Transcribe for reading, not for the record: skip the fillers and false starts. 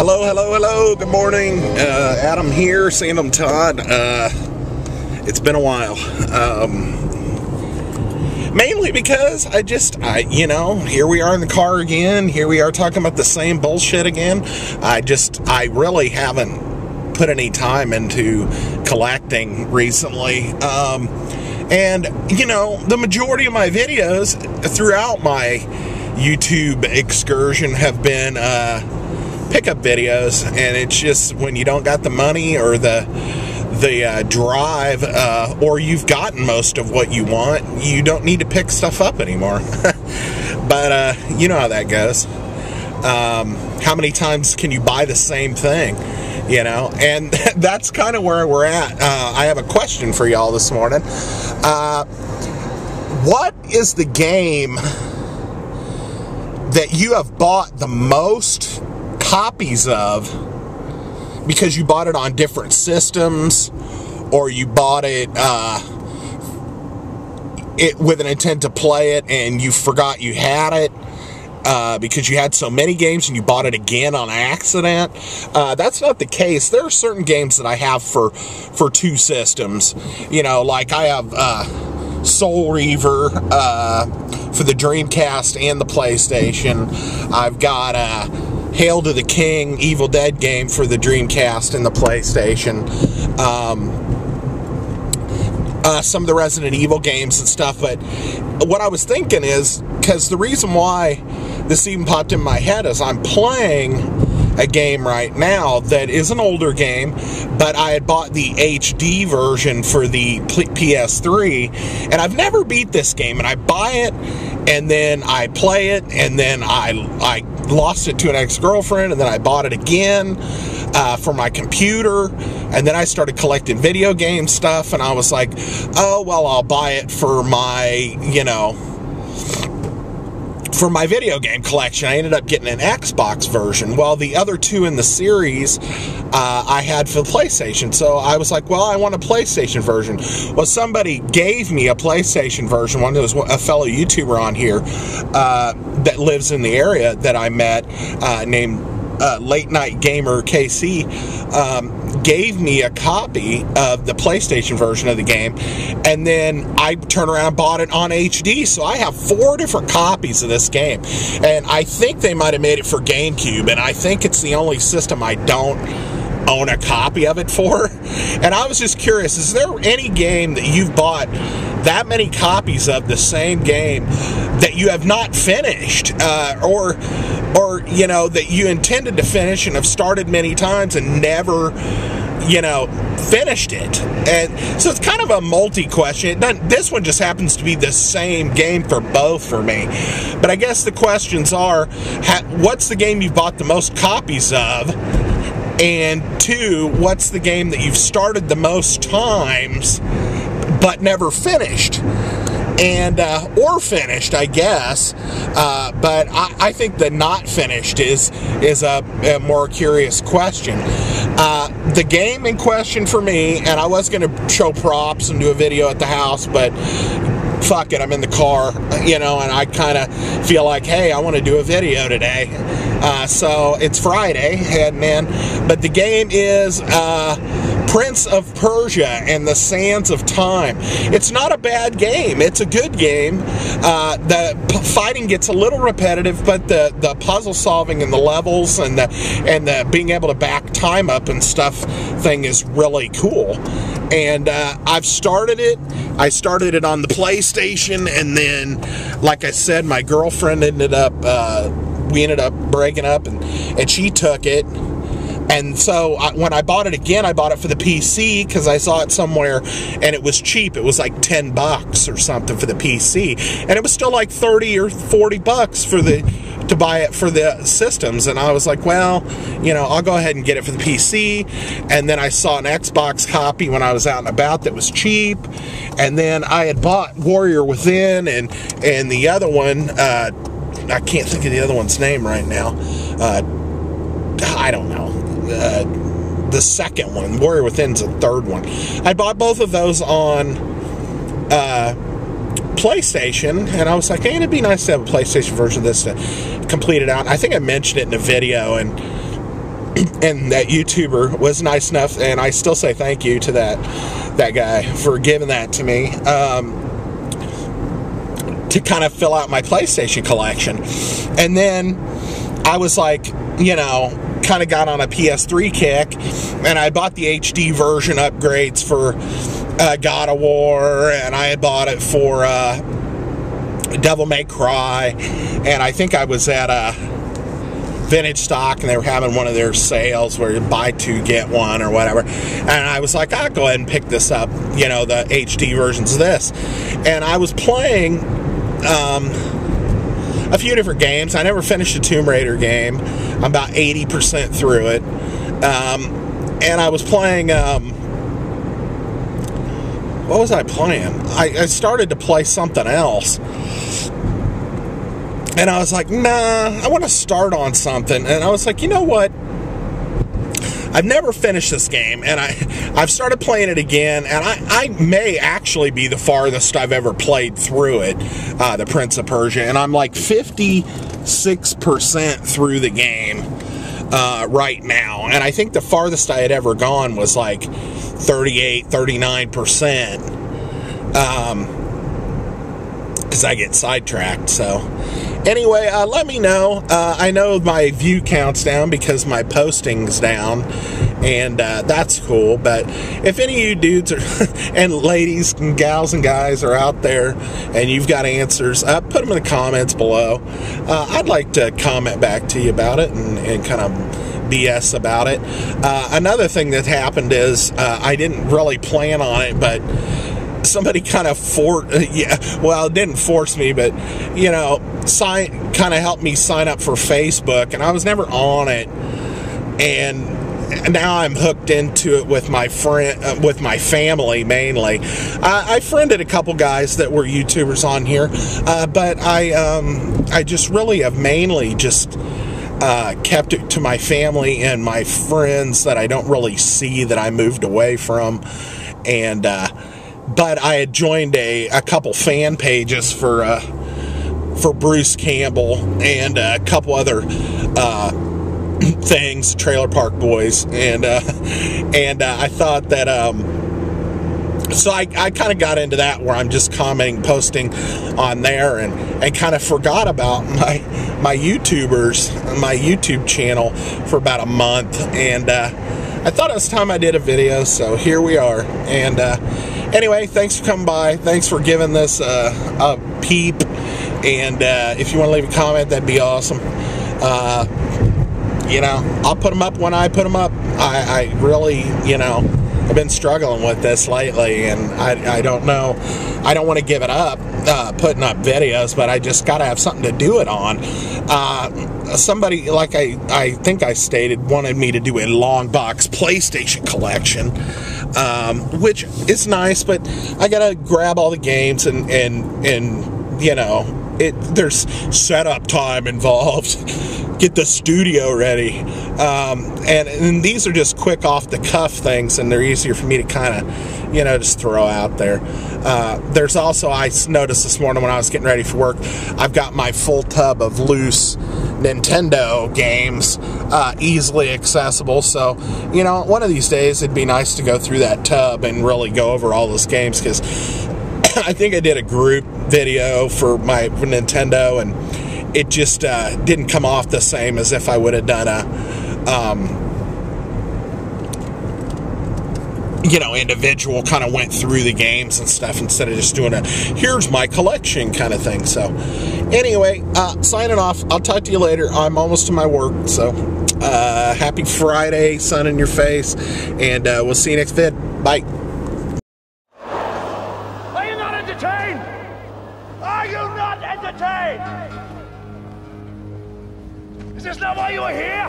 Hello, hello, hello. Good morning. Adam here, Sandamtod. It's been a while. Mainly because here we are in the car again. Here we are talking about the same bullshit again. I really haven't put any time into collecting recently. And the majority of my videos throughout my YouTube excursion have been pickup videos, and it's just when you don't got the money or the drive, or you've gotten most of what you want, you don't need to pick stuff up anymore. But you know how that goes. How many times can you buy the same thing? And that's kind of where we're at. I have a question for y'all this morning. What is the game that you have bought the most copies of because you bought it on different systems, or you bought it with an intent to play it and you forgot you had it because you had so many games and you bought it again on accident? That's not the case. There are certain games that I have for two systems. Like I have Soul Reaver for the Dreamcast and the PlayStation. I've got Hail to the King Evil Dead game for the Dreamcast and the PlayStation. Some of the Resident Evil games and stuff. But what I was thinking is, because the reason why this even popped in my head is I'm playing a game right now that is an older game, but I had bought the HD version for the PS3, and I've never beat this game. And I buy it, and then I play it, and then I lost it to an ex-girlfriend, and then I bought it again for my computer, and then I started collecting video game stuff, and I was like, oh, well, I'll buy it for my, for my video game collection. I ended up getting an Xbox version. Well, the other two in the series I had for the PlayStation. So I was like, well, I want a PlayStation version. Well, somebody gave me a PlayStation version. One was a fellow YouTuber on here that lives in the area that I met, named Late Night Gamer KC, gave me a copy of the PlayStation version of the game, and then I turned around and bought it on HD. So I have 4 different copies of this game, and I think they might have made it for GameCube, and I think it's the only system I don't own a copy of it for. And I was just curious, is there any game that you've bought that many copies of the same game that you have not finished, or that you intended to finish and have started many times and never finished it? And so it's kind of a multi-question. This one just happens to be the same game for both for me. But I guess the questions are, what's the game you've bought the most copies of? And 2, what's the game that you've started the most times but never finished? And or finished, I guess, but I think the not finished is a more curious question. The game in question for me, and I was going to show props and do a video at the house, but fuck it, I'm in the car, and I kind of feel like, hey, I want to do a video today. So it's Friday, but the game is Prince of Persia and the Sands of Time. It's not a bad game. It's a good game. The fighting gets a little repetitive, but the puzzle solving and the levels and the being able to back time up and stuff thing is really cool. And I've started it. I started it on the PlayStation, and then, like I said, my girlfriend we ended up breaking up, and she took it. And so when I bought it again, I bought it for the PC because I saw it somewhere and it was cheap. It was like $10 or something for the PC, and it was still like $30 or $40 to buy it for the systems. And I was like, well, I'll go ahead and get it for the PC. And then I saw an Xbox copy when I was out and about that was cheap. And then I had bought Warrior Within and the other one, I can't think of the other one's name right now. I don't know. The second one, Warrior Within's the third one. I bought both of those on PlayStation, and I was like, hey, it'd be nice to have a PlayStation version of this to complete it out. I think I mentioned it in a video, and and that YouTuber was nice enough, and I still say thank you to that guy for giving that to me, to kind of fill out my PlayStation collection. And then I was like, you know, kind of got on a PS3 kick, and I bought the HD version upgrades for God of War, and I had bought it for Devil May Cry, and I think I was at Vintage Stock, and they were having one of their sales where you buy two get one or whatever, and I was like, I'll go ahead and pick this up, you know, the HD versions of this. And I was playing a few different games. I never finished a Tomb Raider game. I'm about 80% through it, and I was playing what was I playing? I started to play something else, and I was like, nah, I want to start on something. And I was like, you know what? I've never finished this game, and I've started playing it again, and I may actually be the farthest I've ever played through it, the Prince of Persia, and I'm like 56% through the game right now. And I think the farthest I had ever gone was like 38, 39%, because I get sidetracked. So anyway, let me know. I know my view count's down because my posting's down, and that's cool. But if any of you dudes and ladies and gals and guys are out there and you've got answers, put them in the comments below. I'd like to comment back to you about it and kind of BS about it. Another thing that happened is I didn't really plan on it, but somebody kind of it didn't force me, but you know, kind of helped me sign up for Facebook, and I was never on it, and now I'm hooked into it with my with my family mainly. I friended a couple guys that were YouTubers on here, but I just really have mainly just kept it to my family and my friends that I don't really see, that I moved away from. And but I had joined a couple fan pages for Bruce Campbell and a couple other things, Trailer Park Boys, and I thought that so I kind of got into that, where I'm just commenting, posting on there, and kind of forgot about my YouTubers, my YouTube channel for about a month, and I thought it was time I did a video, so here we are. And anyway, thanks for coming by. Thanks for giving this a peep. And if you want to leave a comment, that'd be awesome. You know, I'll put them up when I put them up. I really, you know, I've been struggling with this lately, and I don't know. I don't want to give it up, putting up videos, but I just got to have something to do it on. Somebody, like I think I stated, wanted me to do a long box PlayStation collection, which is nice, but I got to grab all the games and you know, there's setup time involved. Get the studio ready, and these are just quick off the cuff things, and they're easier for me to kind of, you know, just throw out there. There's also, I noticed this morning when I was getting ready for work, I've got my full tub of loose Nintendo games easily accessible. So, you know, one of these days it'd be nice to go through that tub and really go over all those games, because I think I did a group video for my Nintendo, and it just didn't come off the same as if I would have done a, you know, individual, kind of went through the games and stuff, instead of just doing a, here's my collection kind of thing. So, anyway, signing off. I'll talk to you later. I'm almost to my work, so happy Friday, sun in your face, and we'll see you next vid. Bye. Are you not entertained? Are you not entertained? Is this not why you are here?